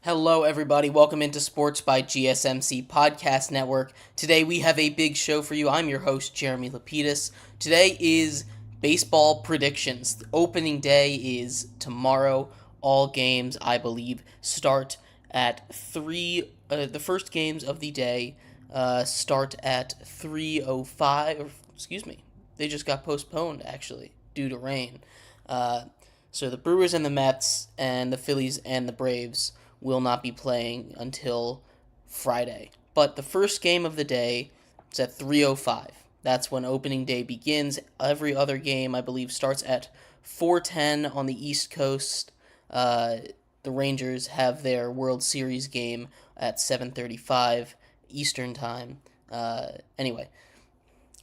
Hello, everybody. Welcome into Sports by GSMC Podcast Network. Today we have a big show for you. I'm your host, Jeremy Lapidus. Today is baseball predictions. Opening day is tomorrow. All games, I believe, start at 3. The first games of the day start at 3:05. Excuse me. They just got postponed, actually, due to rain. So the Brewers and the Mets and the Phillies and the Braves will not be playing until Friday. But the first game of the day is at 3:05. That's when opening day begins. Every other game, I believe, starts at 4:10 on the East Coast. The Rangers have their World Series game at 7:35 Eastern Time. Anyway,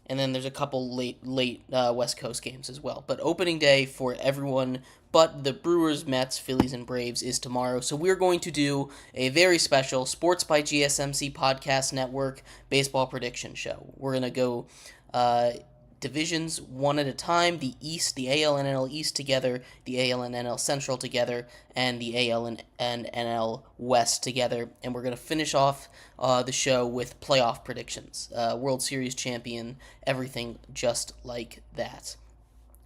and then there's a couple late West Coast games as well. But opening day for everyone but the Brewers, Mets, Phillies, and Braves is tomorrow. So we're going to do a very special Sports by GSMC Podcast Network baseball prediction show. We're going to go divisions one at a time, the East, the AL and NL East together, the AL and NL Central together, and the AL and NL West together. And we're going to finish off the show with playoff predictions, World Series champion, everything just like that.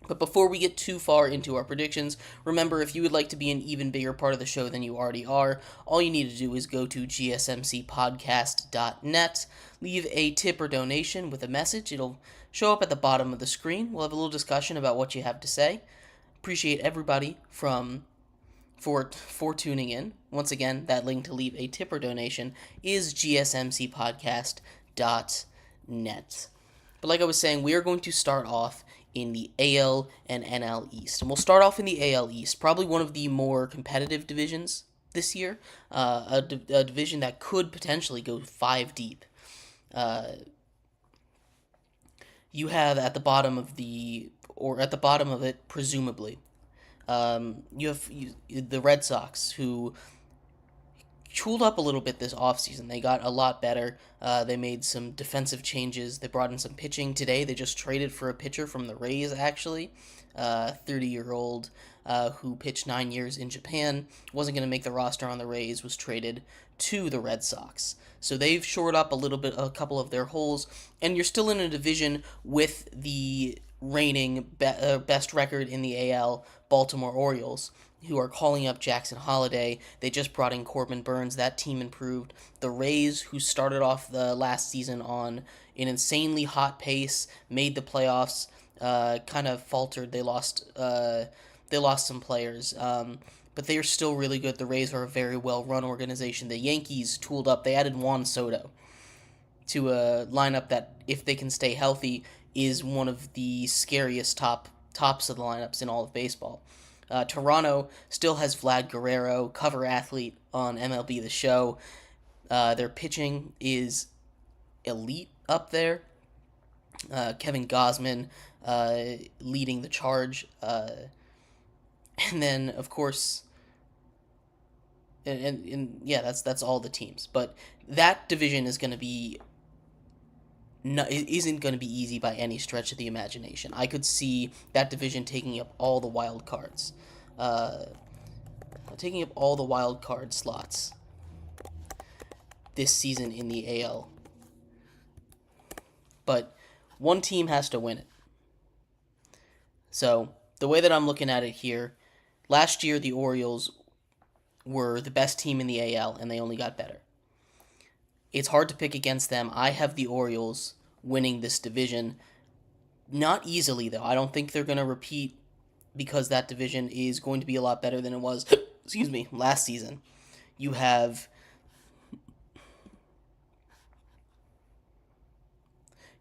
But before we get too far into our predictions, remember, if you would like to be an even bigger part of the show than you already are, all you need to do is go to gsmcpodcast.net, leave a tip or donation with a message. It'll show up at the bottom of the screen. We'll have a little discussion about what you have to say. Appreciate everybody for tuning in. Once again, that link to leave a tip or donation is gsmcpodcast.net. But like I was saying, we are going to start off in the AL and NL East. And we'll start off in the AL East, probably one of the more competitive divisions this year, a division that could potentially go 5 deep. You have at the bottom of it, presumably, you have the Red Sox, who tooled up a little bit this offseason. They got a lot better. They made some defensive changes. They brought in some pitching today. They just traded for a pitcher from the Rays, actually, 30-year-old who pitched 9 years in Japan, wasn't going to make the roster on the Rays, was traded to the Red Sox. So they've shored up a couple of their holes, and you're still in a division with the reigning best record in the AL, Baltimore Orioles, who are calling up Jackson Holliday. They just brought in Corbin Burns. That team improved. The Rays, who started off the last season on an insanely hot pace, made the playoffs, kind of faltered. They lost some players, but they are still really good. The Rays are a very well-run organization. The Yankees tooled up. They added Juan Soto to a lineup that, if they can stay healthy, is one of the scariest tops of the lineups in all of baseball. Toronto still has Vlad Guerrero, cover athlete on MLB The Show. Their pitching is elite up there. Kevin Gausman leading the charge. And then, of course, and that's all the teams. But that division is going to be isn't going to be easy by any stretch of the imagination. I could see that division taking up all the wild cards. Taking up all the wild card slots this season in the AL. But one team has to win it. So, the way that I'm looking at it here, last year the Orioles were the best team in the AL, and they only got better. It's hard to pick against them. I have the Orioles winning this division. Not easily, though. I don't think they're going to repeat, because that division is going to be a lot better than it was, last season. You have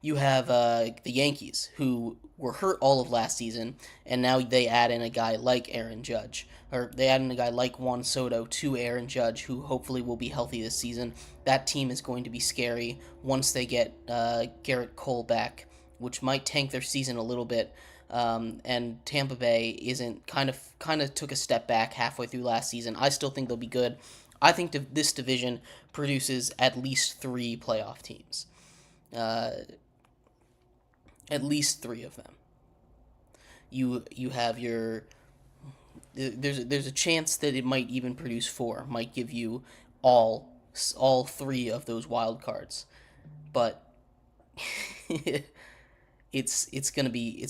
the Yankees, who were hurt all of last season, and now they add in a guy like Aaron Judge, or they add in a guy like Juan Soto to Aaron Judge, who hopefully will be healthy this season. That team is going to be scary once they get Garrett Cole back, which might tank their season a little bit. And Tampa Bay isn't kind of took a step back halfway through last season. I still think they'll be good. I think this division produces at least 3 playoff teams. At least 3 of them. You have your there's a chance that it might even produce four, might give you all all three of those wild cards, but it's gonna be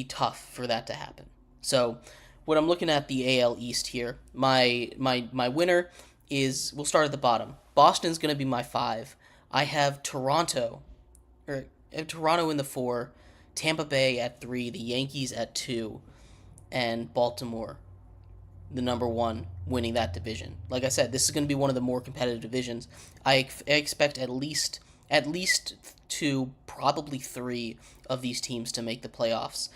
tough for that to happen. So when I'm looking at the AL East here, my winner is, we'll start at the bottom. Boston's gonna be my 5. I have Toronto, or I have Toronto in the 4, Tampa Bay at 3, the Yankees at 2, and Baltimore the number 1, winning that division. Like I said, this is going to be one of the more competitive divisions. I expect at least 2, probably 3 of these teams to make the playoffs,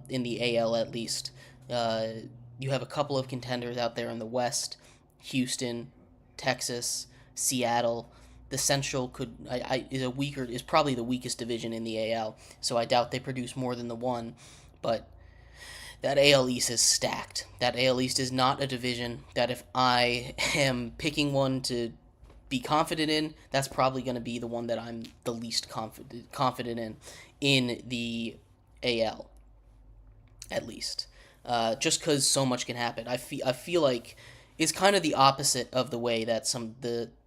in the AL at least. You have a couple of contenders out there in the West: Houston, Texas, Seattle. The Central is probably the weakest division in the AL, so I doubt they produce more than the 1. But that AL East is stacked. That AL East is not a division that, if I am picking one to be confident in, that's probably going to be the one that I'm the least confident in the AL, at least. Just because so much can happen. I feel like it's kind of the opposite of the way that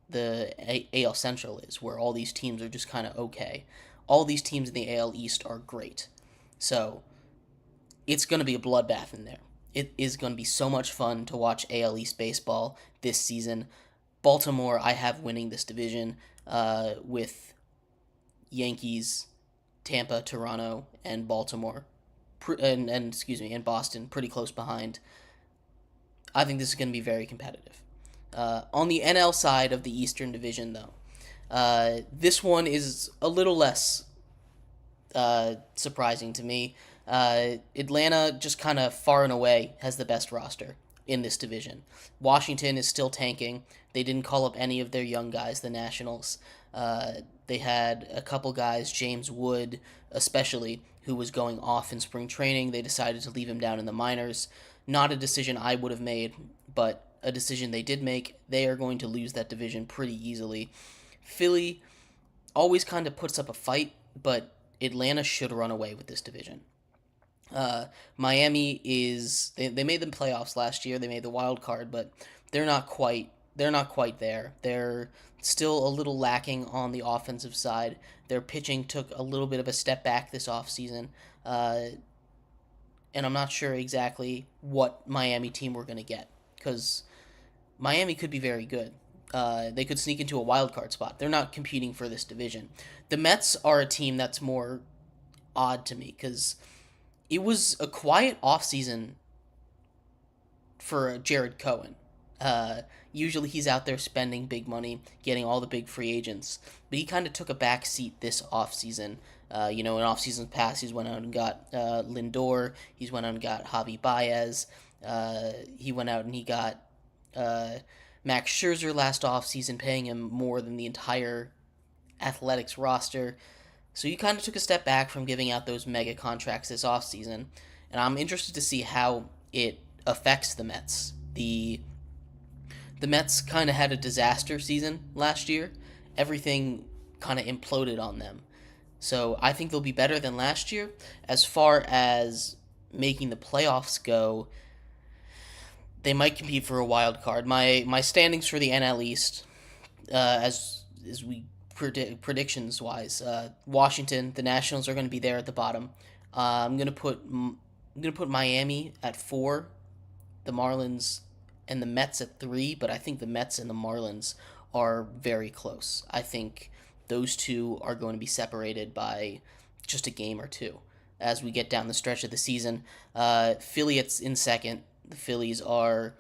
the AL Central is, where all these teams are just kind of okay. All these teams in the AL East are great. So it's going to be a bloodbath in there. It is going to be so much fun to watch AL East baseball this season. Baltimore, I have winning this division, with Yankees, Tampa, Toronto, and Baltimore, and Boston pretty close behind. I think this is going to be very competitive. On the NL side of the Eastern Division, though, this one is a little less surprising to me. Atlanta, just kind of far and away, has the best roster in this division. Washington is still tanking. They didn't call up any of their young guys, the Nationals. They had a couple guys, James Wood especially, who was going off in spring training. They decided to leave him down in the minors. Not a decision I would have made, but a decision they did make. They are going to lose that division pretty easily. Philly always kind of puts up a fight, but Atlanta should run away with this division. Miami is, they made the playoffs last year. They made the wild card, but they're not quite there. They're still a little lacking on the offensive side. Their pitching took a little bit of a step back this offseason. And I'm not sure exactly what Miami team we're going to get, because Miami could be very good. They could sneak into a wild card spot. They're not competing for this division. The Mets are a team that's more odd to me, because it was a quiet offseason for Jared Cohen. Usually he's out there spending big money, getting all the big free agents, but he kind of took a back seat this offseason. In off-season past, he's went out and got Lindor. He's went out and got Javi Baez. He went out and he got Max Scherzer last offseason, paying him more than the entire Athletics roster. So he kind of took a step back from giving out those mega contracts this offseason, and I'm interested to see how it affects the Mets. The Mets kind of had a disaster season last year. Everything kind of imploded on them. So I think they'll be better than last year. As far as making the playoffs go, they might compete for a wild card. My standings for the NL East, as we predictions wise, Washington, the Nationals are going to be there at the bottom. I'm gonna put Miami at 4, the Marlins and the Mets at 3, but I think the Mets and the Marlins are very close. I think those two are going to be separated by just a game or two as we get down the stretch of the season. Philly in second. The Phillies are,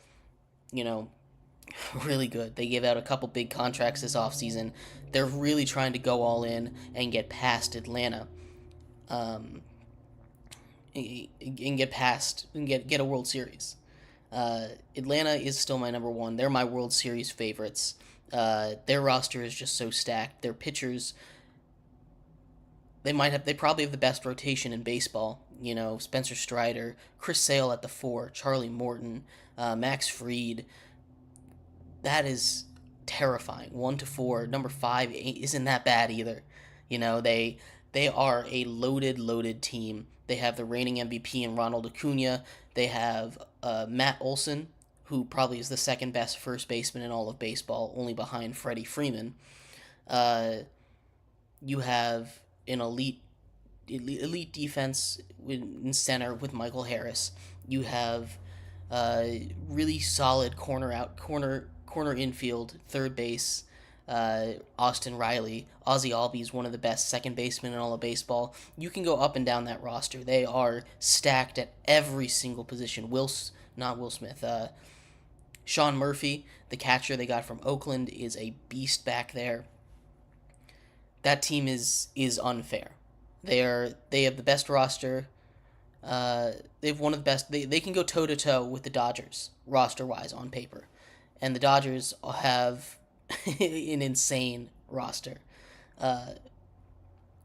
really good. They gave out a couple big contracts this offseason. They're really trying to go all in and get past Atlanta. And get a World Series. Atlanta is still my number 1. They're my World Series favorites. Their roster is just so stacked. Their pitchers, they probably have the best rotation in baseball. Spencer Strider, Chris Sale at the 4, Charlie Morton, Max Fried. That is terrifying. 1 to 4, number 5 isn't that bad either. They They are a loaded team. They have the reigning MVP in Ronald Acuna. They have Matt Olson, who probably is the second best first baseman in all of baseball, only behind Freddie Freeman. You have an elite defense in center with Michael Harris. You have really solid corner infield, third base. Austin Riley, Ozzie Albies, one of the best second basemen in all of baseball. You can go up and down that roster. They are stacked at every single position. Not Will Smith. Sean Murphy, the catcher they got from Oakland, is a beast back there. That team is unfair. They have the best roster. They have one of the best. They can go toe to toe with the Dodgers roster wise on paper, and the Dodgers have an insane roster.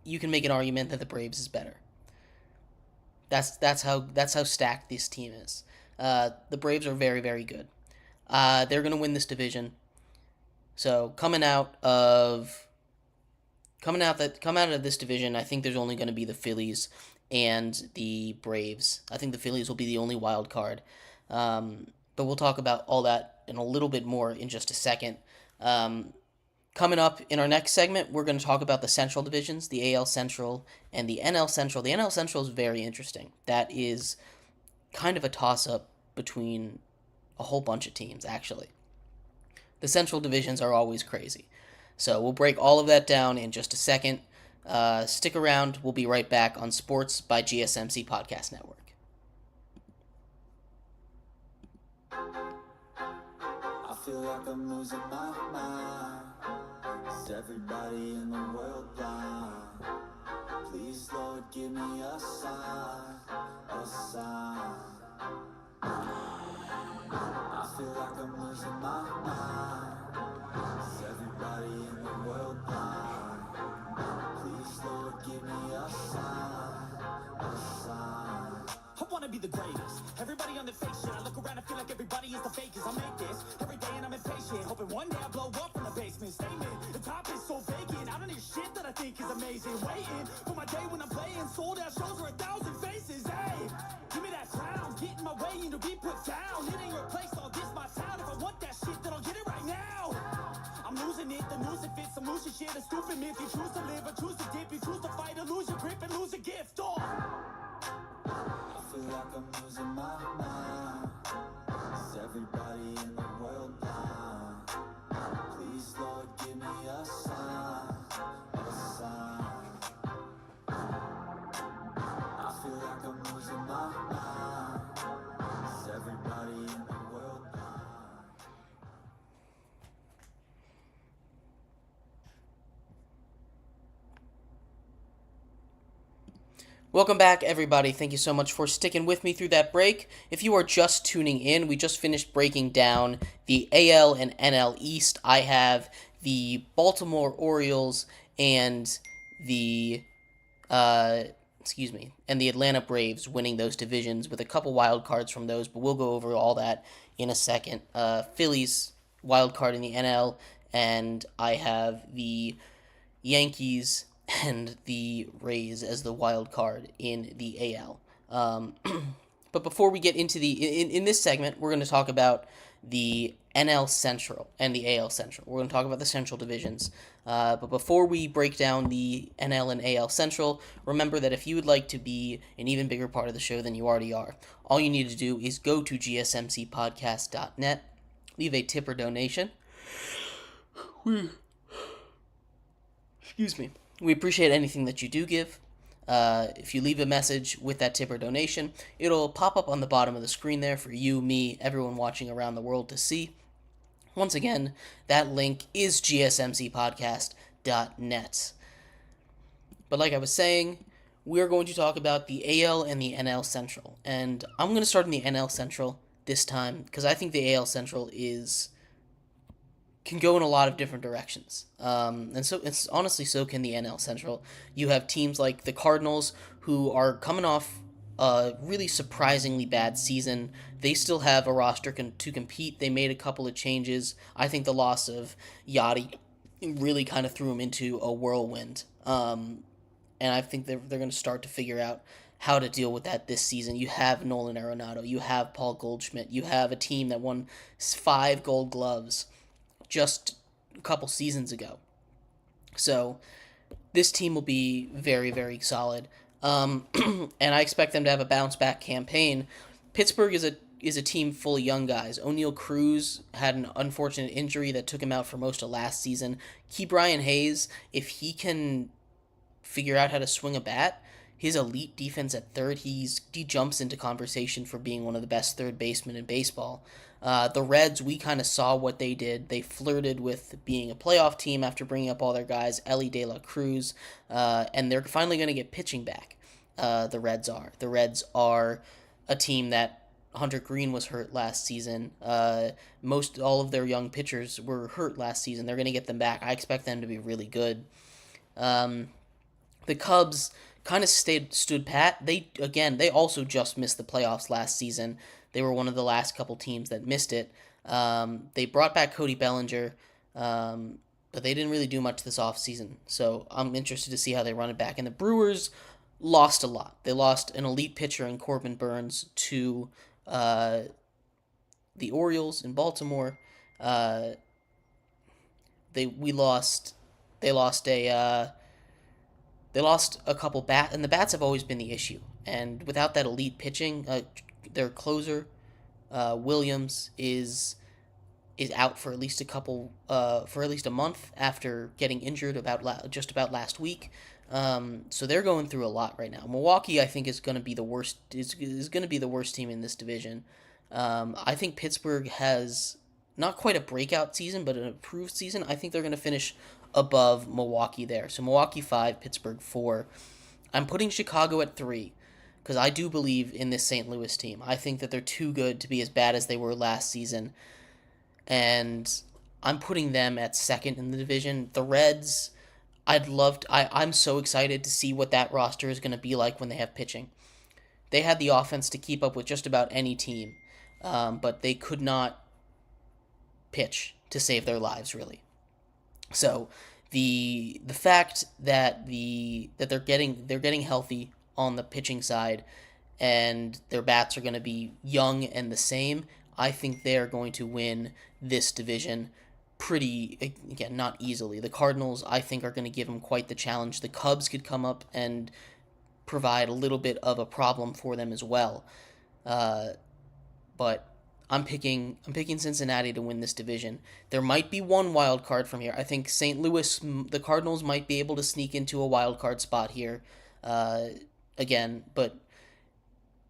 You can make an argument that the Braves is better. That's how stacked this team is. The Braves are very, very good. They're gonna win this division. So coming out of this division, I think there's only going to be the Phillies and the Braves. I think the Phillies will be the only wild card. But we'll talk about all that in a little bit more in just a second. Coming up in our next segment, we're going to talk about the Central divisions, the AL Central and the NL Central. The NL Central is very interesting. That is kind of a toss-up between a whole bunch of teams, actually. The Central divisions are always crazy. So we'll break all of that down in just a second. Stick around. We'll be right back on Sports by GSMC Podcast Network. I feel like I'm losing my mind. Is everybody in the world blind? Please, Lord, give me a sign, a sign. I feel like I'm losing my mind. Is everybody in the world blind? Please, Lord, give me a sign, a sign. I wanna be the greatest. Everybody on the fake shit. I look around and feel like everybody is the fakest. I make this every day and I'm impatient. Hoping one day I blow up from the basement. Statement, the top is so vacant. I don't hear shit that I think is amazing. Waiting for my day when I'm playing. Sold out shows for 1,000 faces. Hey, give me that crown. Get in my way and to be put down. It ain't your place, all this my town. If I want that shit, then I'll get it right now. I'm losing it, the news it fits. I'm losing shit, a stupid myth. You choose to live or choose to dip. You choose to fight or lose your grip and lose a gift. Oh. I feel like I'm losing my mind. Is everybody in the world blind? Please, Lord, give me a sign, a sign. I feel like I'm losing my mind. Is everybody in the world blind? Welcome back, everybody. Thank you so much for sticking with me through that break. If you are just tuning in, we just finished breaking down the AL and NL East. I have the Baltimore Orioles and the Atlanta Braves winning those divisions with a couple wild cards from those, but we'll go over all that in a second. Phillies wild card in the NL, and I have the Yankees and the Rays as the wild card in the AL. But before we get into in this segment, we're going to talk about the NL Central and the AL Central. We're going to talk about the Central divisions. But before we break down the NL and AL Central, remember that if you would like to be an even bigger part of the show than you already are, all you need to do is go to gsmcpodcast.net, leave a tip or donation. Excuse me. We appreciate anything that you do give. If you leave a message with that tip or donation, it'll pop up on the bottom of the screen there for you, me, everyone watching around the world to see. Once again, that link is gsmcpodcast.net. But like I was saying, we're going to talk about the AL and the NL Central. And I'm going to start in the NL Central this time, because I think the AL Central can go in a lot of different directions. And so it's honestly so can the NL Central. You have teams like the Cardinals who are coming off a really surprisingly bad season. They still have a roster to compete. They made a couple of changes. I think the loss of Yachty really kind of threw them into a whirlwind. and I think they're going to start to figure out how to deal with that this season. You have Nolan Arenado, you have Paul Goldschmidt, you have a team that won 5 Gold Gloves just a couple seasons ago. So this team will be very, very solid. And I expect them to have a bounce back campaign. Pittsburgh is a team full of young guys. O'Neal Cruz had an unfortunate injury that took him out for most of last season. Brian Hayes, if he can figure out how to swing a bat, his elite defense at third, he jumps into conversation for being one of the best third basemen in baseball. The Reds, we kind of saw what they did. They flirted with being a playoff team after bringing up all their guys, Ellie De La Cruz, and they're finally going to get pitching back. The Reds are. The Reds are a team that Hunter Green was hurt last season. All of their young pitchers were hurt last season. They're going to get them back. I expect them to be really good. The Cubs kind of stood pat. They also just missed the playoffs last season. They were one of the last couple teams that missed it. They brought back Cody Bellinger, but they didn't really do much this offseason. So I'm interested to see how they run it back. And the Brewers lost a lot. They lost an elite pitcher in Corbin Burns to the Orioles in Baltimore. They lost a couple and the bats have always been the issue. And without that elite pitching, their closer Williams is out for at least a month after getting injured just about last week. So they're going through a lot right now. Milwaukee, I think, is going to be the worst. Is going to be the worst team in this division. I think Pittsburgh has not quite a breakout season, but an improved season. I think they're going to finish above Milwaukee there. So Milwaukee 5, Pittsburgh 4. I'm putting Chicago at 3 because I do believe in this St. Louis team. I think that they're too good to be as bad as they were last season. And I'm putting them at 2nd in the division. The Reds, I'm so excited to see what that roster is going to be like when they have pitching. They had the offense to keep up with just about any team, but they could not pitch to save their lives, really. So the fact that they're getting healthy on the pitching side, and their bats are going to be young and the same, I think they're going to win this division pretty, again, not easily. The Cardinals, I think, are going to give them quite the challenge. The Cubs could come up and provide a little bit of a problem for them as well. But I'm picking Cincinnati to win this division. There might be one wild card from here. I think St. Louis, the Cardinals might be able to sneak into a wild card spot here. Again, but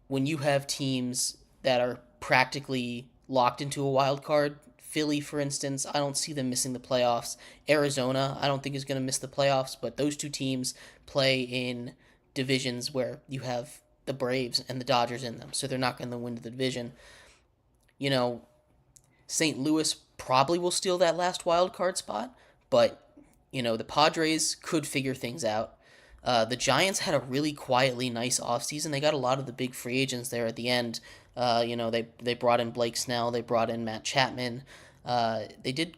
when you have teams that are practically locked into a wild card, Philly, for instance, I don't see them missing the playoffs. Arizona, I don't think is going to miss the playoffs, but those two teams play in divisions where you have the Braves and the Dodgers in them, so they're not going to win the division. St. Louis probably will steal that last wild card spot, but, the Padres could figure things out. The Giants had a really quietly nice offseason. They got a lot of the big free agents there at the end. They brought in Blake Snell. They brought in Matt Chapman. They did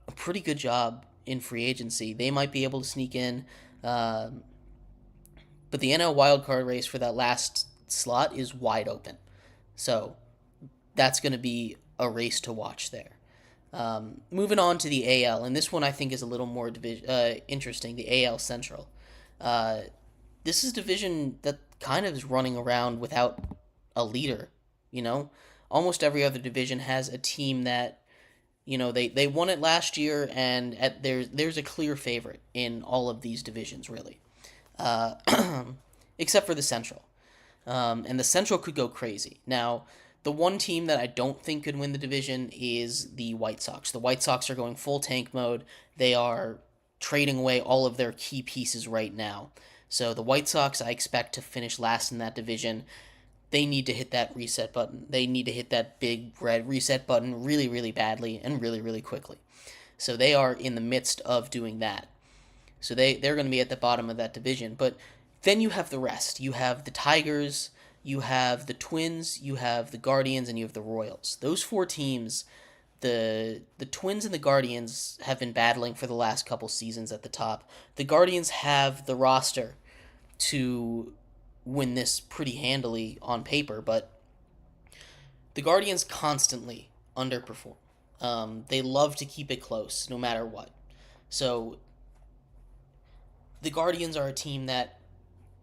a pretty good job in free agency. They might be able to sneak in. But the NL wildcard race for that last slot is wide open. So that's going to be a race to watch there. Moving on to the AL, and this one I think is a little more interesting, the AL Central. This is a division that kind of is running around without a leader, Almost every other division has a team that, they won it last year, and there's a clear favorite in all of these divisions, really. Except for the Central. And the Central could go crazy. Now, the one team that I don't think could win the division is the White Sox. The White Sox are going full tank mode. They are trading away all of their key pieces right now. So the White Sox, I expect to finish last in that division. They need to hit that reset button. They need to hit that big red reset button really, really badly and really, really quickly. So they are in the midst of doing that. So they're going to be at the bottom of that division. But then you have the rest. You have the Tigers, you have the Twins, you have the Guardians, and you have the Royals. Those 4 teams, the Twins and the Guardians have been battling for the last couple seasons at the top. The Guardians have the roster to win this pretty handily on paper, but the Guardians constantly underperform. They love to keep it close no matter what. So the Guardians are a team that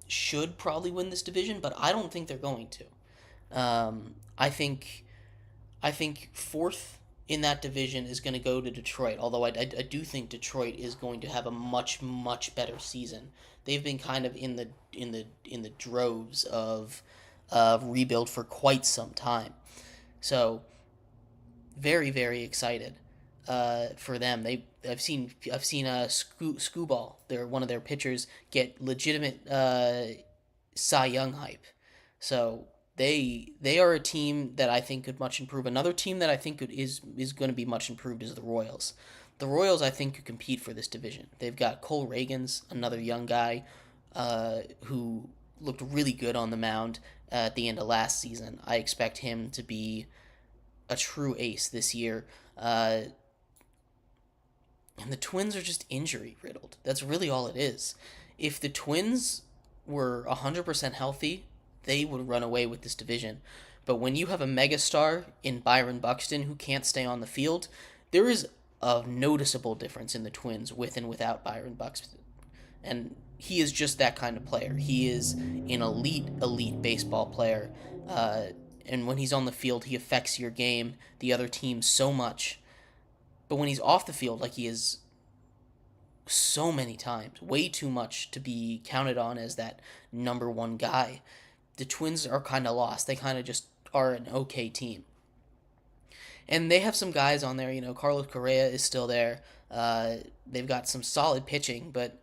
should probably win this division, but I don't think they're going to. I think fourth in that division is going to go to Detroit. Although I do think Detroit is going to have a much better season. They've been kind of in the droves of rebuild for quite some time. So very excited for them. I've seen Scooball, one of their pitchers, get legitimate Cy Young hype. So they are a team that I think could much improve. Another team that I think is going to be much improved is the Royals. The Royals, I think, could compete for this division. They've got Cole Reagans, another young guy who looked really good on the mound at the end of last season. I expect him to be a true ace this year. And the Twins are just injury riddled. That's really all it is. If the Twins were 100% healthy, they would run away with this division. But when you have a megastar in Byron Buxton who can't stay on the field, there is a noticeable difference in the Twins with and without Byron Buxton. And he is just that kind of player. He is an elite baseball player. And when he's on the field, he affects your game, the other team, so much. But when he's off the field, like he is so many times, way too much to be counted on as that number one guy, the Twins are kind of lost. They kind of just are an okay team. And they have some guys on there. Carlos Correa is still there. They've got some solid pitching, but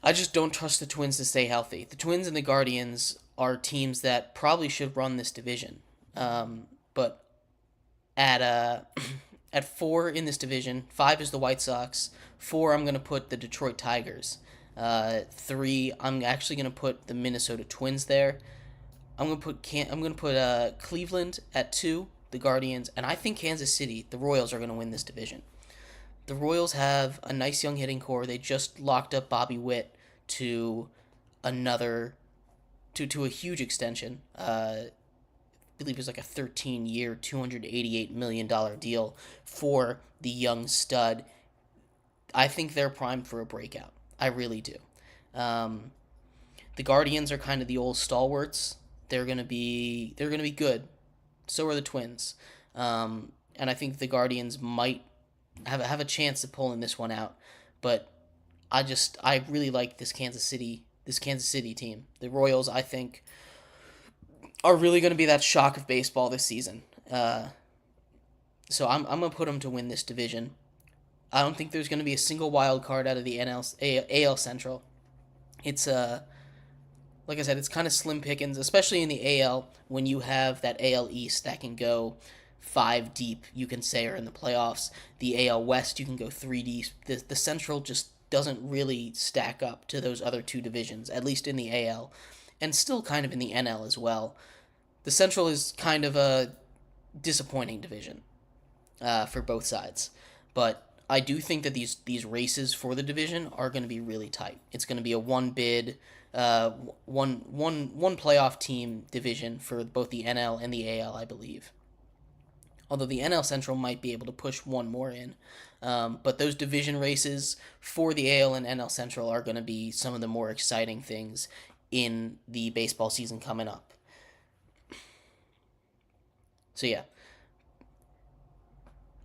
I just don't trust the Twins to stay healthy. The Twins and the Guardians are teams that probably should run this division. But at 4 in this division, 5 is the White Sox. 4, I'm going to put the Detroit Tigers. 3, I'm actually going to put the Minnesota Twins there. I'm going to put Cleveland at 2, the Guardians, and I think Kansas City, the Royals, are going to win this division. The Royals have a nice young hitting core. They just locked up Bobby Witt to a huge extension. I believe it was like a 13-year, $288 million deal for the young stud. I think they're primed for a breakout. I really do. The Guardians are kind of the old stalwarts. They're gonna be good. So are the Twins. And I think the Guardians might have a chance of pulling this one out. But I really like this Kansas City team. The Royals, I think, are really going to be that shock of baseball this season. So I'm going to put them to win this division. I don't think there's going to be a single wild card out of the AL Central. It's like I said, it's kind of slim pickings, especially in the AL when you have that AL East that can go 5 deep, you can say, or in the playoffs. The AL West, you can go 3 deep. The Central just doesn't really stack up to those other 2 divisions, at least in the AL, and still kind of in the NL as well. The Central is kind of a disappointing division for both sides, but I do think that these races for the division are going to be really tight. It's going to be a one bid, one playoff team division for both the NL and the AL, I believe. Although the NL Central might be able to push one more in. But those division races for the AL and NL Central are going to be some of the more exciting things in the baseball season coming up. So yeah,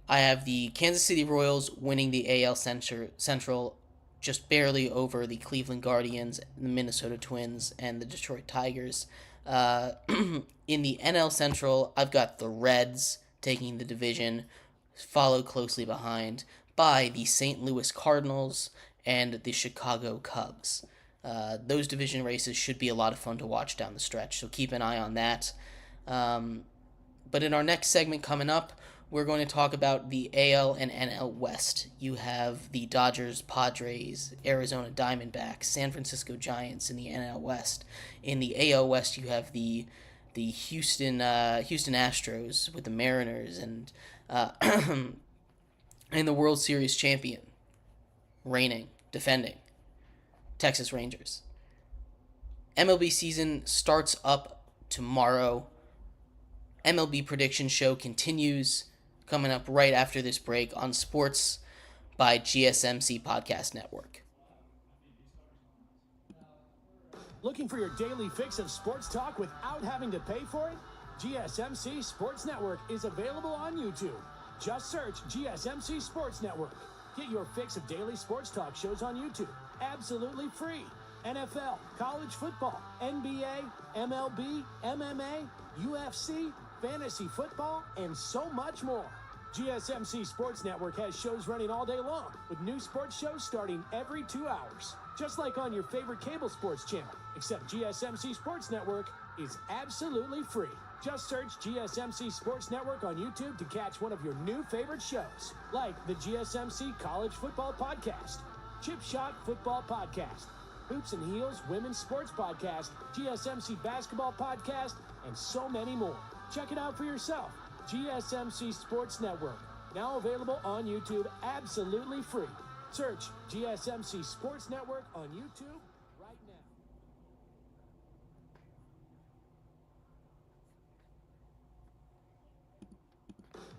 I have the Kansas City Royals winning the AL Central just barely over the Cleveland Guardians, the Minnesota Twins, and the Detroit Tigers. In the NL Central, I've got the Reds taking the division, followed closely behind by the St. Louis Cardinals and the Chicago Cubs. Those division races should be a lot of fun to watch down the stretch, so keep an eye on that. But in our next segment coming up, we're going to talk about the AL and NL West. You have the Dodgers, Padres, Arizona Diamondbacks, San Francisco Giants in the NL West. In the AL West, you have the Houston Astros with the Mariners and and the World Series champion, defending Texas Rangers. MLB season starts up tomorrow. MLB prediction show continues, coming up right after this break on Sports by GSMC Podcast Network. Looking for your daily fix of sports talk without having to pay for it? GSMC Sports Network is available on YouTube. Just search GSMC Sports Network. Get your fix of daily sports talk shows on YouTube, absolutely free. NFL, college football, NBA, MLB, MMA, UFC, fantasy football, and so much more. GSMC Sports Network has shows running all day long, with new sports shows starting every 2 hours. Just like on your favorite cable sports channel, except GSMC Sports Network is absolutely free. Just search GSMC Sports Network on YouTube to catch one of your new favorite shows, like the GSMC College Football Podcast, Chip Shot Football Podcast, Hoops and Heels Women's Sports Podcast, GSMC Basketball Podcast, and so many more. Check it out for yourself. GSMC Sports Network, now available on YouTube absolutely free. Search GSMC Sports Network on YouTube right now.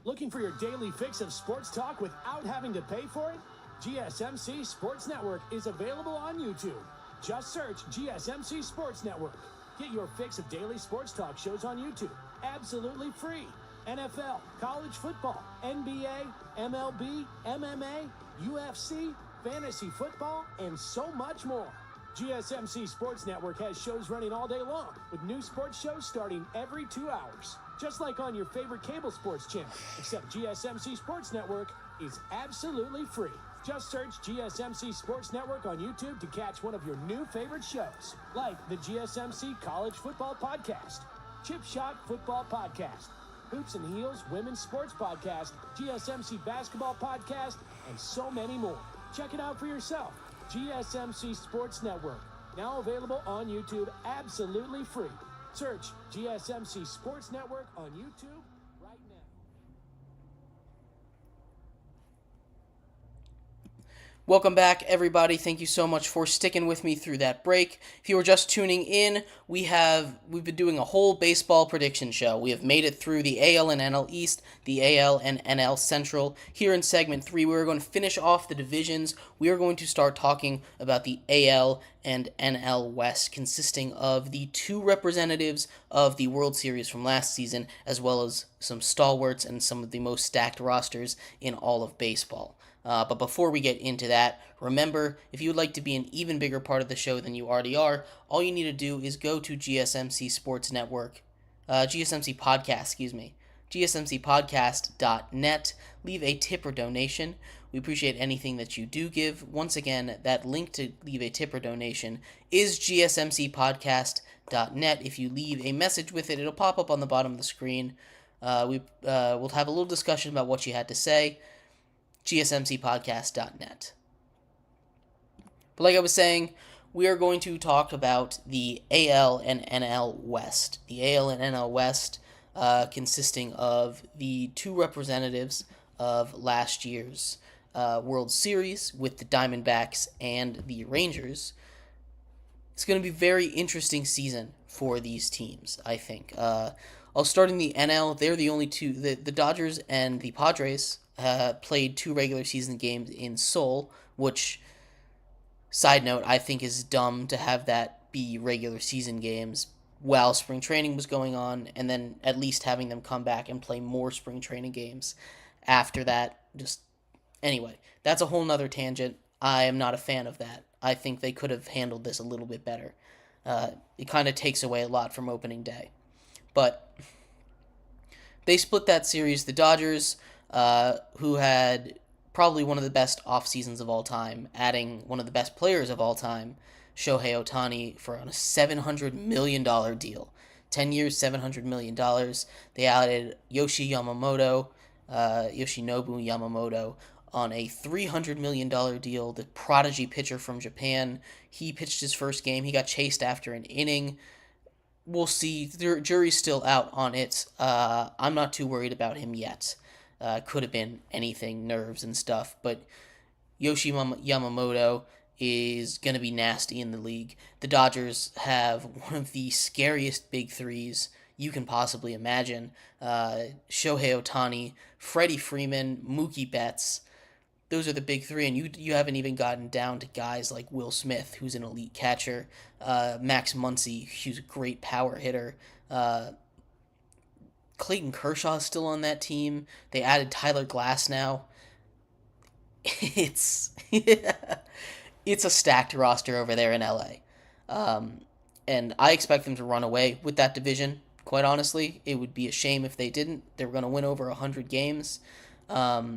Looking for your daily fix of sports talk without having to pay for it? GSMC Sports Network is available on YouTube. Just search GSMC Sports Network. Get your fix of daily sports talk shows on YouTube, absolutely free. NFL, college football, NBA, MLB, MMA, UFC, fantasy football, and so much more. GSMC Sports Network has shows running all day long, with new sports shows starting every 2 hours. Just like on your favorite cable sports channel, except GSMC Sports Network is absolutely free. Just search GSMC Sports Network on YouTube to catch one of your new favorite shows, like the GSMC College Football Podcast, Chip Shot Football Podcast, Hoops and Heels Women's Sports Podcast, GSMC Basketball Podcast, and so many more. Check it out for yourself. GSMC Sports Network, now available on YouTube absolutely free. Search GSMC Sports Network on YouTube right now. Welcome back, everybody. Thank you so much for sticking with me through that break. If you were just tuning in, we've been doing a whole baseball prediction show. We have made it through the AL and NL East, the AL and NL Central. Here in segment 3, we're going to finish off the divisions. We are going to start talking about the AL and NL West, consisting of the 2 representatives of the World Series from last season, as well as some stalwarts and some of the most stacked rosters in all of baseball. But before we get into that, remember, if you would like to be an even bigger part of the show than you already are, all you need to do is go to GSMC Sports Network, GSMC Podcast, GSMCpodcast.net, leave a tip or donation. We appreciate anything that you do give. Once again, that link to leave a tip or donation is GSMCpodcast.net. If you leave a message with it, it'll pop up on the bottom of the screen. We'll have a little discussion about what you had to say. GSMCpodcast.net. But like I was saying, we are going to talk about the AL and NL West. The AL and NL West consisting of the 2 representatives of last year's World Series with the Diamondbacks and the Rangers. It's going to be a very interesting season for these teams, I think. I'll start in the NL. They're the only 2. The Dodgers and the Padres played 2 regular season games in Seoul, which, side note, I think is dumb to have that be regular season games while spring training was going on, and then at least having them come back and play more spring training games after that. Anyway, that's a whole nother tangent. I am not a fan of that. I think they could have handled this a little bit better. It kind of takes away a lot from opening day. But they split that series. The Dodgers, who had probably one of the best off seasons of all time, adding one of the best players of all time, Shohei Ohtani, for a $700 million deal. 10 years, $700 million. They added Yoshinobu Yamamoto on a $300 million deal, the prodigy pitcher from Japan. He pitched his first game. He got chased after an inning. We'll see. The jury's still out on it. I'm not too worried about him yet. Could have been anything, nerves and stuff. But Yoshi Yamamoto is going to be nasty in the league. The Dodgers have one of the scariest big threes you can possibly imagine. Shohei Ohtani, Freddie Freeman, Mookie Betts. Those are the big three, and you haven't even gotten down to guys like Will Smith, who's an elite catcher, Max Muncy, who's a great power hitter. Clayton Kershaw is still on that team. They added Tyler Glasnow. It's it's a stacked roster over there in LA. And I expect them to run away with that division, quite honestly. It would be a shame if they didn't. They were going to win over 100 games. But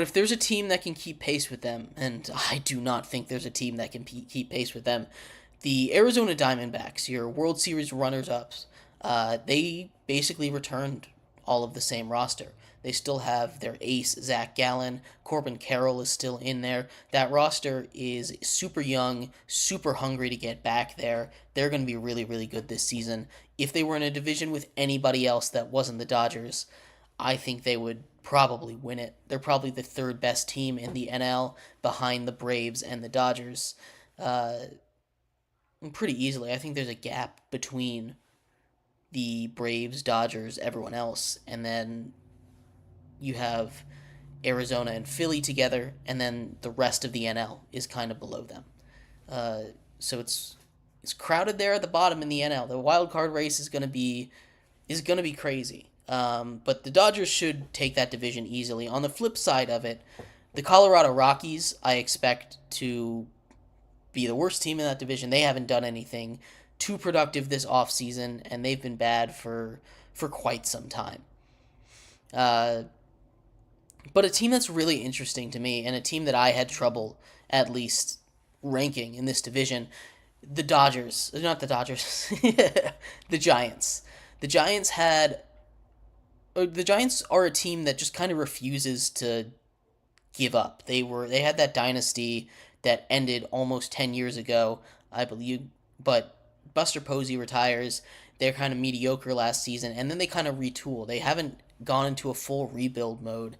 if there's a team that can keep pace with them, and I do not think there's a team that can keep pace with them, the Arizona Diamondbacks, your World Series runners-ups, they basically returned all of the same roster. They still have their ace, Zach Gallen. Corbin Carroll is still in there. That roster is super young, super hungry to get back there. They're going to be really, really good this season. If they were in a division with anybody else that wasn't the Dodgers, I think they would probably win it. They're probably the third best team in the NL behind the Braves and the Dodgers. Pretty easily. I think there's a gap between the Braves, Dodgers, everyone else, and then you have Arizona and Philly together, and then the rest of the NL is kind of below them. So it's crowded there at the bottom in the NL. The wild card race is gonna be crazy. But the Dodgers should take that division easily. On the flip side of it, the Colorado Rockies, I expect to be the worst team in that division. They haven't done anything too productive this offseason, and they've been bad for quite some time. But a team that's really interesting to me, and a team that I had trouble at least ranking in this division, the Dodgers. Not the Dodgers. The Giants. The Giants are a team that just kind of refuses to give up. They had that dynasty that ended almost 10 years ago, I believe, but Buster Posey retires. They're kind of mediocre last season, and then they kind of retool. They haven't gone into a full rebuild mode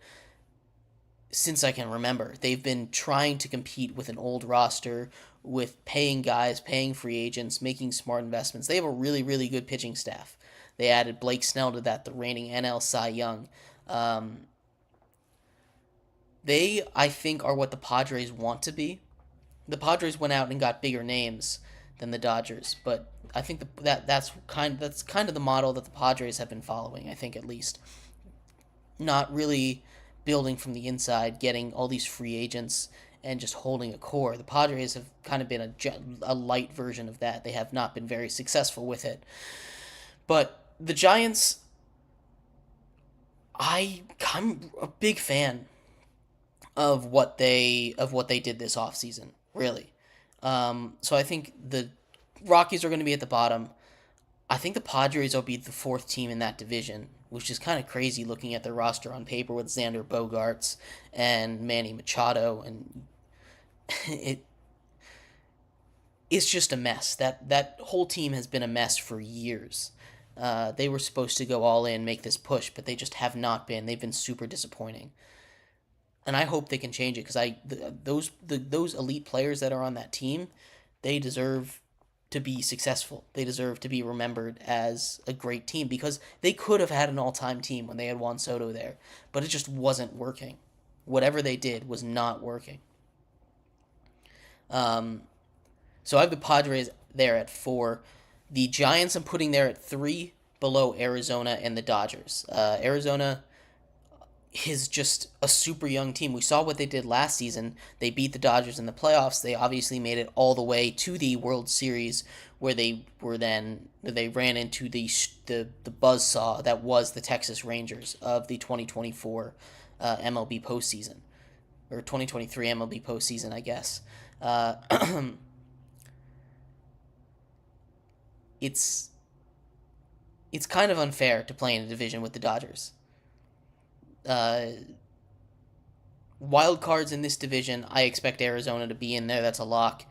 since I can remember. They've been trying to compete with an old roster, with paying guys, paying free agents, making smart investments. They have a really, really good pitching staff. They added Blake Snell to that, the reigning NL Cy Young. They, I think, are what the Padres want to be. The Padres went out and got bigger names than the Dodgers, but I think that's kind of the model that the Padres have been following, I think, at least. Not really building from the inside, getting all these free agents, and just holding a core. The Padres have kind of been a light version of that. They have not been very successful with it. But the Giants, I'm a big fan of what they did this offseason, really. So I think the Rockies are going to be at the bottom. I think the Padres will be the fourth team in that division, which is kind of crazy looking at their roster on paper with Xander Bogaerts and Manny Machado, and it's just a mess. That whole team has been a mess for years. They were supposed to go all in, make this push, but they just have not been. They've been super disappointing, and I hope they can change it, because those elite players that are on that team, they deserve to be successful. They deserve to be remembered as a great team, because they could have had an all-time team when they had Juan Soto there, but it just wasn't working. Whatever they did was not working. So I have the Padres there at 4. The Giants I'm putting there at 3, below Arizona and the Dodgers. Arizona is just a super young team. We saw what they did last season. They beat the Dodgers in the playoffs. They obviously made it all the way to the World Series, where they ran into the buzzsaw that was the Texas Rangers of the 2024 MLB postseason, or 2023 MLB postseason, I guess. It's kind of unfair to play in a division with the Dodgers. Wild cards in this division, I expect Arizona to be in there. That's a lock.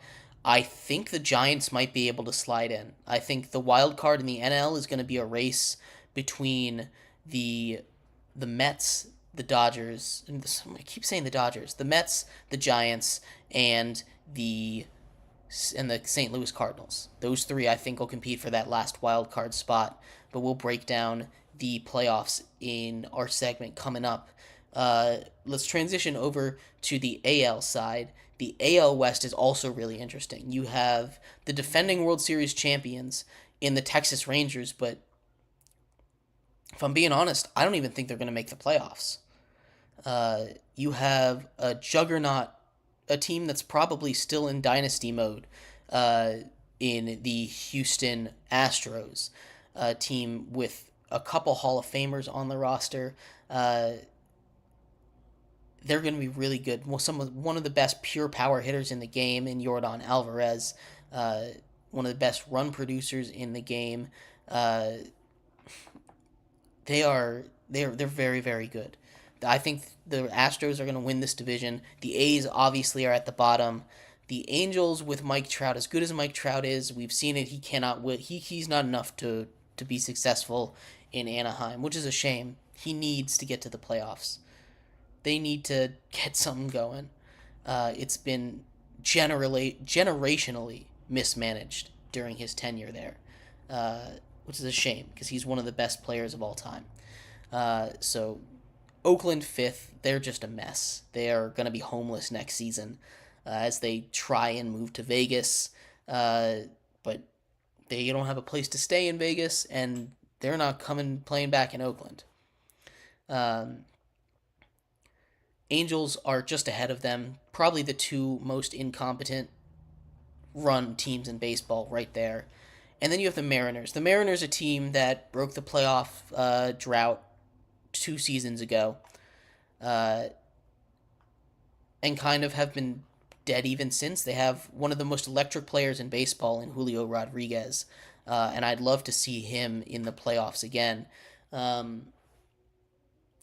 I think the Giants might be able to slide in. I think the wild card in the NL is going to be a race between the Mets the Dodgers. I keep saying the Dodgers. The Mets, the Giants, and the St. Louis Cardinals. Those three, I think, will compete for that last wild card spot. But we'll break down the playoffs in our segment coming up. Let's transition over to the AL side. The AL West is also really interesting. You have the defending World Series champions in the Texas Rangers, but if I'm being honest, I don't even think they're going to make the playoffs. You have a juggernaut, a team that's probably still in dynasty mode in the Houston Astros, a team with a couple Hall of Famers on the roster. They're going to be really good. Well, one of the best pure power hitters in the game in Yordan Alvarez, one of the best run producers in the game. They're very, very good. I think the Astros are going to win this division. The A's obviously are at the bottom. The Angels with Mike Trout, as good as Mike Trout is, we've seen it. He cannot win. He's not enough to be successful in Anaheim, which is a shame. He needs to get to the playoffs. They need to get something going. It's been generationally mismanaged during his tenure there, which is a shame because he's one of the best players of all time. So Oakland 5th, they're just a mess. They are going to be homeless next season as they try and move to Vegas, but they don't have a place to stay in Vegas, and they're not playing back in Oakland. Angels are just ahead of them, probably the two most incompetent run teams in baseball right there. And then you have the Mariners. The Mariners, a team that broke the playoff drought 2 seasons ago, and kind of have been dead even since. They have one of the most electric players in baseball in Julio Rodriguez, and I'd love to see him in the playoffs again.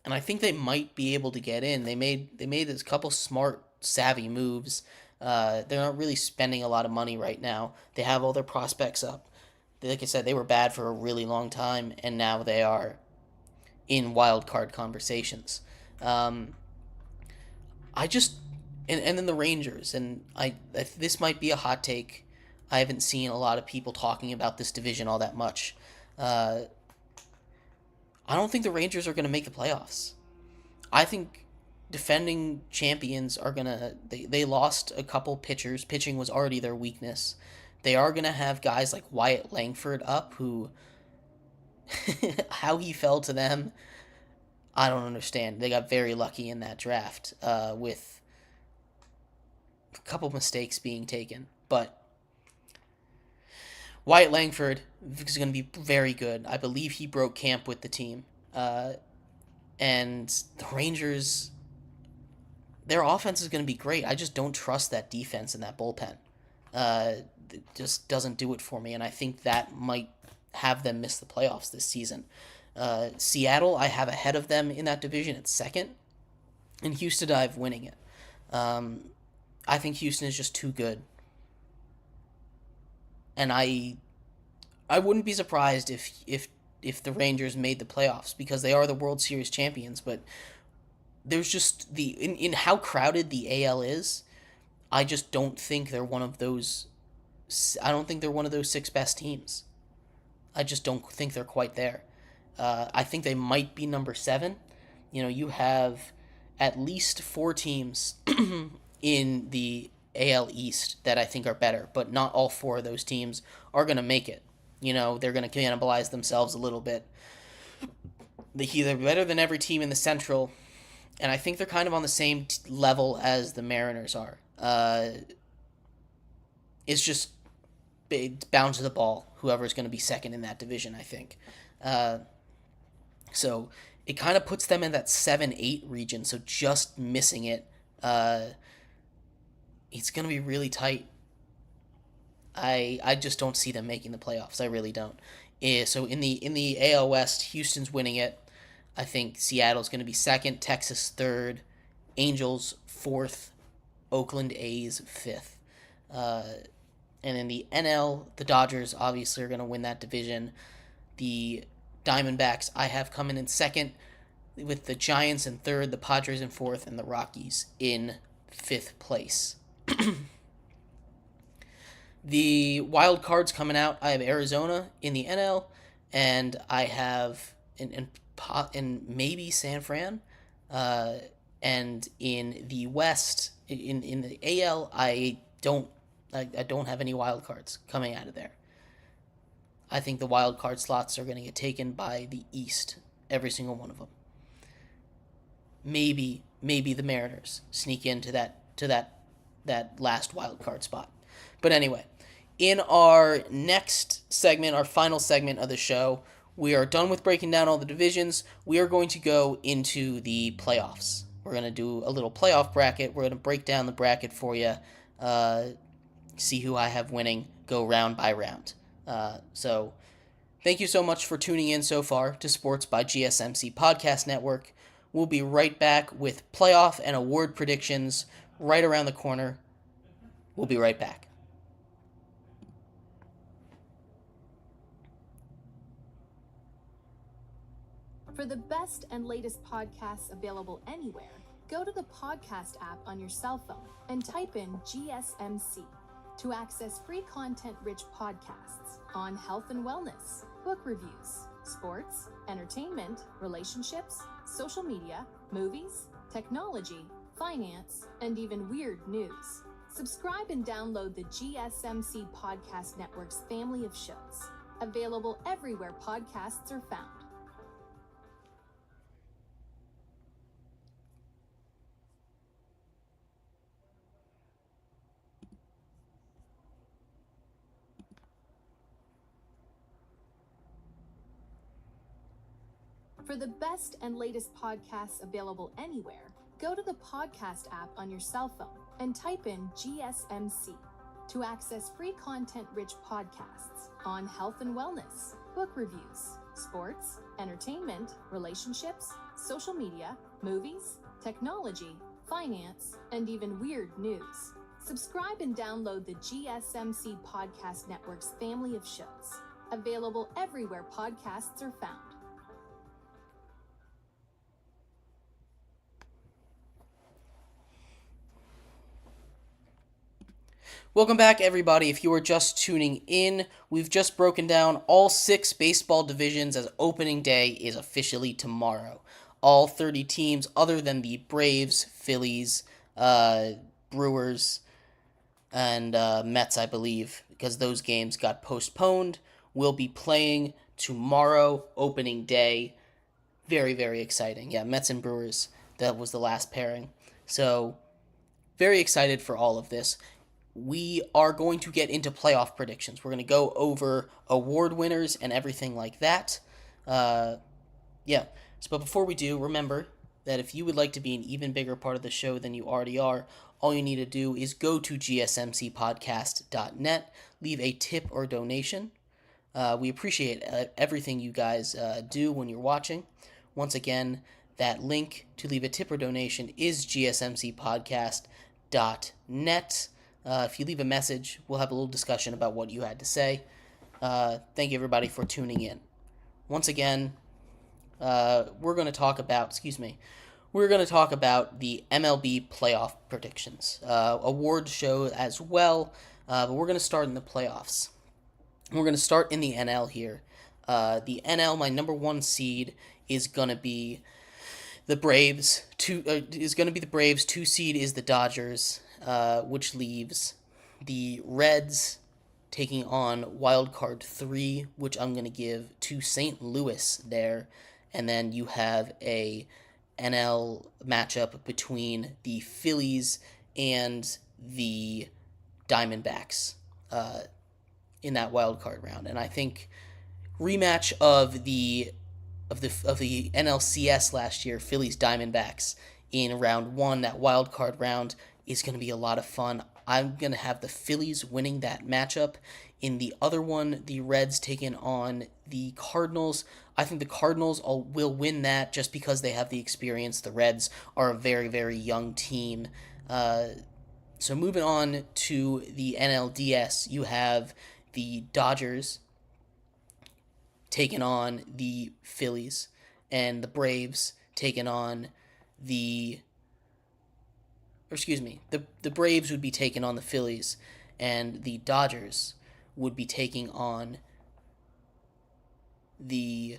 And I think they might be able to get in. They made a couple smart, savvy moves. They're not really spending a lot of money right now. They have all their prospects up. Like I said, they were bad for a really long time, and now they are in wild card conversations. And then the Rangers, and this might be a hot take. I haven't seen a lot of people talking about this division all that much. I don't think the Rangers are going to make the playoffs. I think defending champions are going to... They lost a couple pitchers. Pitching was already their weakness. They are going to have guys like Wyatt Langford up, who... how he fell to them, I don't understand. They got very lucky in that draft with a couple mistakes being taken. But Wyatt Langford is going to be very good. I believe he broke camp with the team. And the Rangers, their offense is going to be great. I just don't trust that defense and that bullpen. It just doesn't do it for me, and I think that might have them miss the playoffs this season. Seattle, I have ahead of them in that division at second, and Houston, I have winning it. I think Houston is just too good. And I wouldn't be surprised if the Rangers made the playoffs, because they are the World Series champions, but there's just in how crowded the AL is, I just don't think they're one of those 6 best teams. I just don't think they're quite there. I think they might be number 7. You have at least 4 teams in the AL East that I think are better, but not all 4 of those teams are going to make it. They're going to cannibalize themselves a little bit. They're better than every team in the Central, and I think they're kind of on the same level as the Mariners are. It's just bound to the ball, whoever's going to be second in that division, I think. So it kind of puts them in that 7-8 region, so just missing it. It's going to be really tight. I just don't see them making the playoffs. I really don't. So in the AL West, Houston's winning it. I think Seattle's going to be second, Texas third, Angels fourth, Oakland A's fifth. And in the NL, the Dodgers obviously are going to win that division. The Diamondbacks I have coming in second. with the Giants in third, the Padres in fourth, and the Rockies in fifth place. The wild cards coming out, I have Arizona in the NL, and I have in maybe San Fran, and in the West, in the AL, I don't have any wild cards coming out of there. I think the wild card slots are going to get taken by the East, every single one of them. Maybe the Mariners sneak into that last wild card spot. But anyway, in our next segment, our final segment of the show, we are done with breaking down all the divisions. We are going to go into the playoffs. We're going to do a little playoff bracket. We're going to break down the bracket for you, see who I have winning, go round by round. So thank you so much for tuning in so far to Sports by GSMC Podcast Network. We'll be right back with playoff and award predictions right around the corner. We'll be right back. For the best and latest podcasts available anywhere, go to the podcast app on your cell phone and type in GSMC to access free content-rich podcasts on health and wellness, book reviews, sports, entertainment, relationships, social media, movies, technology, finance, and even weird news. Subscribe and download the GSMC Podcast Network's family of shows, available everywhere podcasts are found. For the best and latest podcasts available anywhere, go to the podcast app on your cell phone and type in GSMC to access free content-rich podcasts on health and wellness, book reviews, sports, entertainment, relationships, social media, movies, technology, finance, and even weird news. Subscribe and download the GSMC Podcast Network's family of shows, available everywhere podcasts are found. Welcome back, everybody. If you are just tuning in, we've just broken down all 6 baseball divisions as opening day is officially tomorrow. All 30 teams, other than the Braves, Phillies, Brewers, and Mets, I believe, because those games got postponed, will be playing tomorrow, opening day. Very, very exciting. Yeah, Mets and Brewers, that was the last pairing. So, very excited for all of this. We are going to get into playoff predictions. We're going to go over award winners and everything like that. But before we do, remember that if you would like to be an even bigger part of the show than you already are, all you need to do is go to gsmcpodcast.net, leave a tip or donation. We appreciate everything you guys do when you're watching. Once again, that link to leave a tip or donation is gsmcpodcast.net. If you leave a message, we'll have a little discussion about what you had to say. Thank you, everybody, for tuning in. Once again, we're going to talk about the MLB playoff predictions. Award show as well, but we're going to start in the playoffs. We're going to start in the NL here. The NL, my number 1 seed, is going to be the Braves. 2 seed is the Dodgers. Which leaves the Reds taking on Wild Card 3, which I'm going to give to St. Louis there. And then you have a NL matchup between the Phillies and the Diamondbacks in that wild card round. And I think rematch of the NLCS last year, Phillies Diamondbacks in round 1, that wild card round, is going to be a lot of fun. I'm going to have the Phillies winning that matchup. In the other one, the Reds taking on the Cardinals. I think the Cardinals will win that just because they have the experience. The Reds are a very, very young team. So moving on to the NLDS, you have the Dodgers taking on the Phillies, and the Braves taking on the Braves would be taking on the Phillies, and the Dodgers would be taking on the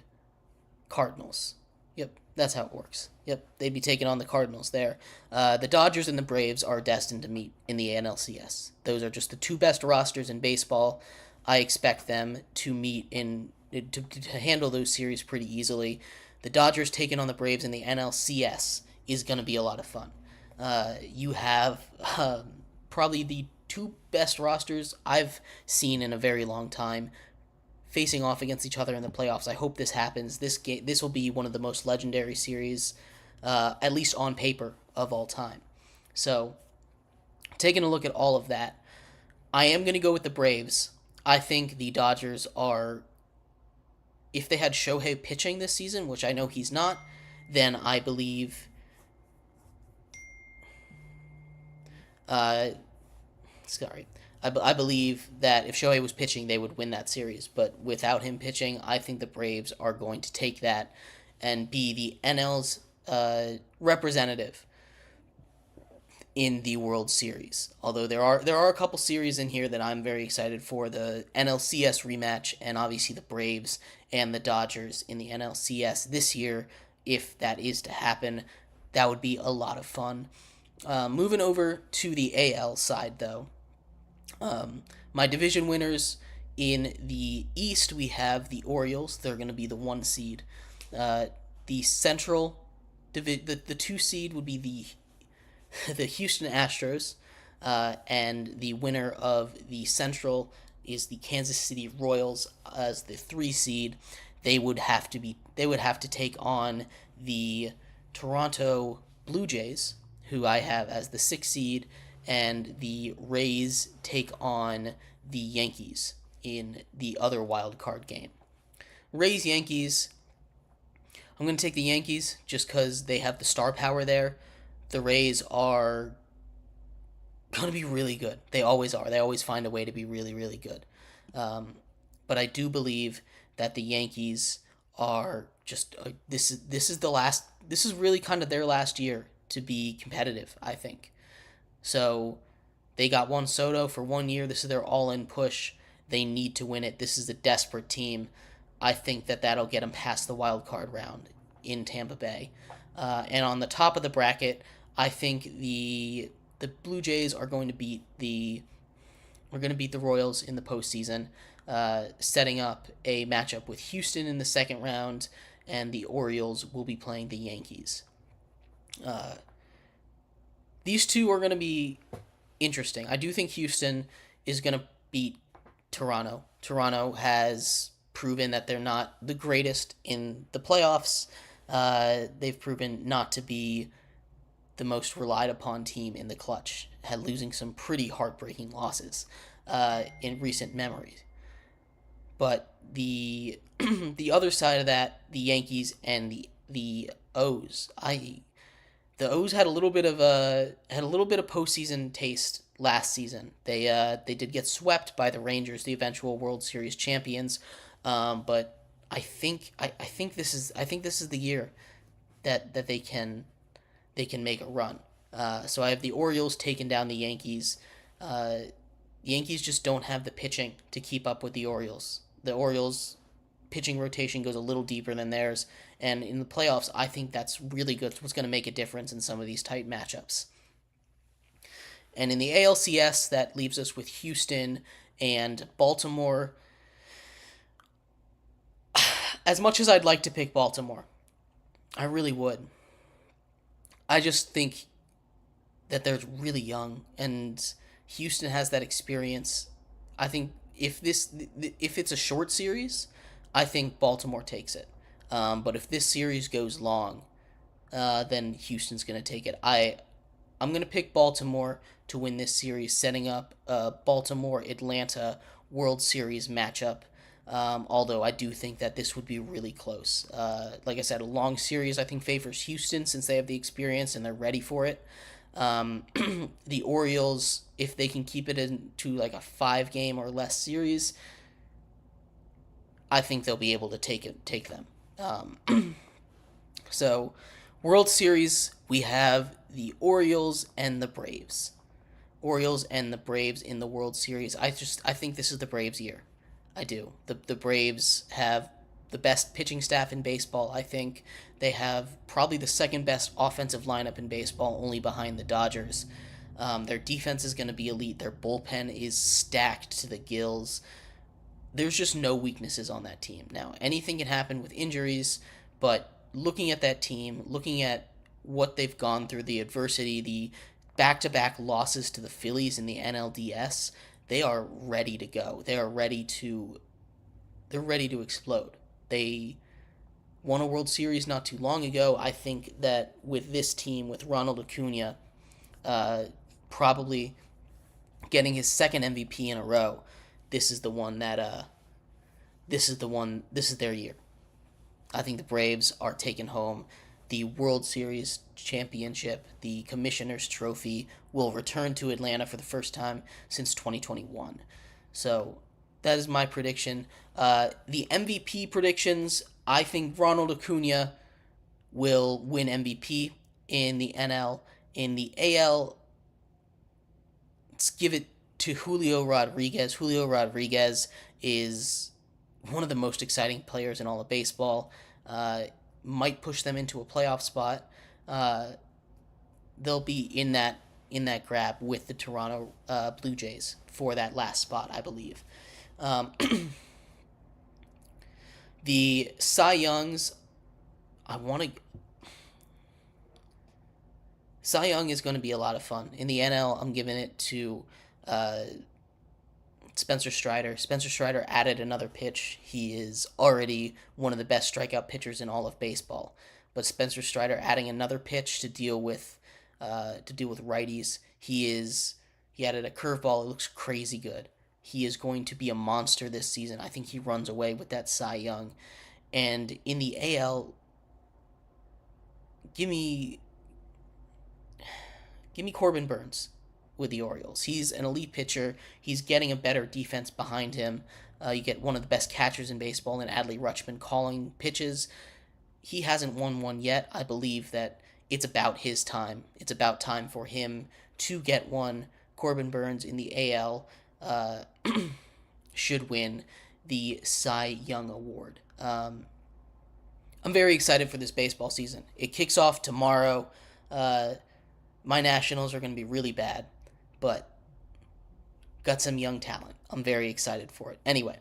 Cardinals. Yep, that's how it works. Yep, they'd be taking on the Cardinals there. The Dodgers and the Braves are destined to meet in the NLCS. Those are just the two best rosters in baseball. I expect them to meet to handle those series pretty easily. The Dodgers taking on the Braves in the NLCS is going to be a lot of fun. You have probably the two best rosters I've seen in a very long time facing off against each other in the playoffs. I hope this happens. This will be one of the most legendary series, at least on paper, of all time. So, taking a look at all of that, I am going to go with the Braves. I think the Dodgers are, if they had Shohei pitching this season, which I know he's not, then I believe I believe that if Shohei was pitching, they would win that series. But without him pitching, I think the Braves are going to take that and be the NL's representative in the World Series. Although there are a couple series in here that I'm very excited for. The NLCS rematch, and obviously the Braves and the Dodgers in the NLCS this year. If that is to happen, that would be a lot of fun. Moving over to the AL side, though. My division winners in the East, we have the Orioles. They're going to be the 1 seed. The Central, the 2 seed would be the Houston Astros, and the winner of the Central is the Kansas City Royals as the 3 seed. They would have to take on the Toronto Blue Jays, who I have as the 6 seed, and the Rays take on the Yankees in the other wild card game. Rays-Yankees, I'm going to take the Yankees just because they have the star power there. The Rays are going to be really good. They always are. They always find a way to be really, really good. But I do believe that the Yankees are just this is really kind of their last year to be competitive, I think. So they got Juan Soto for 1 year. This is their all-in push. They need to win it. This is a desperate team. I think that that'll get them past the wild card round in Tampa Bay. And on the top of the bracket, I think the Blue Jays are going to beat the Royals in the postseason, setting up a matchup with Houston in the second round, and the Orioles will be playing the Yankees. These two are going to be interesting. I do think Houston is going to beat Toronto. Toronto has proven that they're not the greatest in the playoffs. They've proven not to be the most relied upon team in the clutch, losing some pretty heartbreaking losses in recent memory. But the other side of that, the Yankees and the O's, the O's had a little bit of postseason taste last season. They did get swept by the Rangers, the eventual World Series champions. But I think this is the year that they can make a run. So I have the Orioles taking down the Yankees. The Yankees just don't have the pitching to keep up with the Orioles. The Orioles' pitching rotation goes a little deeper than theirs, and in the playoffs, I think that's really good. It's what's going to make a difference in some of these tight matchups. And in the ALCS, that leaves us with Houston and Baltimore. As much as I'd like to pick Baltimore, I really would. I just think that they're really young, and Houston has that experience. I think if it's a short series, I think Baltimore takes it. But if this series goes long, then Houston's going to take it. I'm going to pick Baltimore to win this series, setting up a Baltimore-Atlanta World Series matchup. Although I do think that this would be really close. Like I said, a long series I think favors Houston since they have the experience and they're ready for it. The Orioles, if they can keep it into like a 5-game or less series, I think they'll be able to take them. So World Series, we have the Orioles and the Braves. Orioles and the Braves in the World Series. I think this is the Braves' year. I do. The Braves have the best pitching staff in baseball. I think they have probably the second best offensive lineup in baseball, only behind the Dodgers. Their defense is going to be elite. Their bullpen is stacked to the gills. There's just no weaknesses on that team. Now, anything can happen with injuries, but looking at that team, looking at what they've gone through, the adversity, the back-to-back losses to the Phillies in the NLDS, they are ready to go. They're ready to explode. They won a World Series not too long ago. I think that with this team, with Ronald Acuna, probably getting his second MVP in a row, this is their year. I think the Braves are taking home the World Series championship. The Commissioner's Trophy will return to Atlanta for the first time since 2021. So that is my prediction. The MVP predictions, I think Ronald Acuna will win MVP in the NL. In the AL, let's give it to Julio Rodriguez. Julio Rodriguez is one of the most exciting players in all of baseball. Might push them into a playoff spot. They'll be in that grab with the Toronto Blue Jays for that last spot, I believe. The Cy Youngs, Cy Young is going to be a lot of fun. In the NL, I'm giving it to Spencer Strider. Spencer Strider added another pitch. He is already one of the best strikeout pitchers in all of baseball. But Spencer Strider adding another pitch to deal with righties. He added a curveball. It looks crazy good. He is going to be a monster this season. I think he runs away with that Cy Young. And in the AL, give me Corbin Burns with the Orioles. He's an elite pitcher. He's getting a better defense behind him. You get one of the best catchers in baseball in Adley Rutschman calling pitches. He hasn't won one yet. I believe that it's about his time. It's about time for him to get one. Corbin Burns in the AL should win the Cy Young Award. I'm very excited for this baseball season. It kicks off tomorrow. My Nationals are going to be really bad, but got some young talent. I'm very excited for it. Anyway,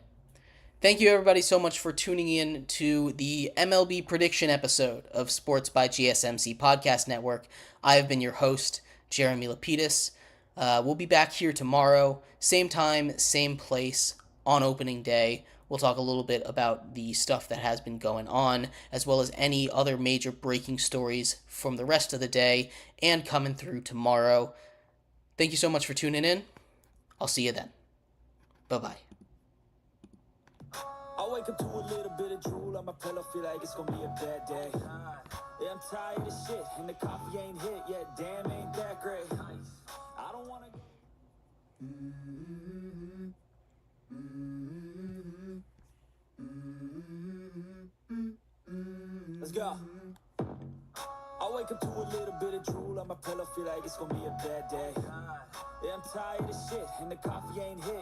thank you everybody so much for tuning in to the MLB prediction episode of Sports by GSMC Podcast Network. I have been your host, Jeremy Lapidus. We'll be back here tomorrow, same time, same place, on opening day. We'll talk a little bit about the stuff that has been going on, as well as any other major breaking stories from the rest of the day and coming through tomorrow. Thank you so much for tuning in. I'll see you then. Bye-bye. I wake up to a little bit of drool on my pillow, feel like it's gonna be a bad day. Yeah, I'm tired of shit, and the coffee ain't hit yet. Damn, ain't that great. I don't wanna go. Let's go. I wake up to a little bit of drool on my pillow, feel like it's gonna be a bad day. Yeah, I'm tired of shit, and the coffee ain't hit.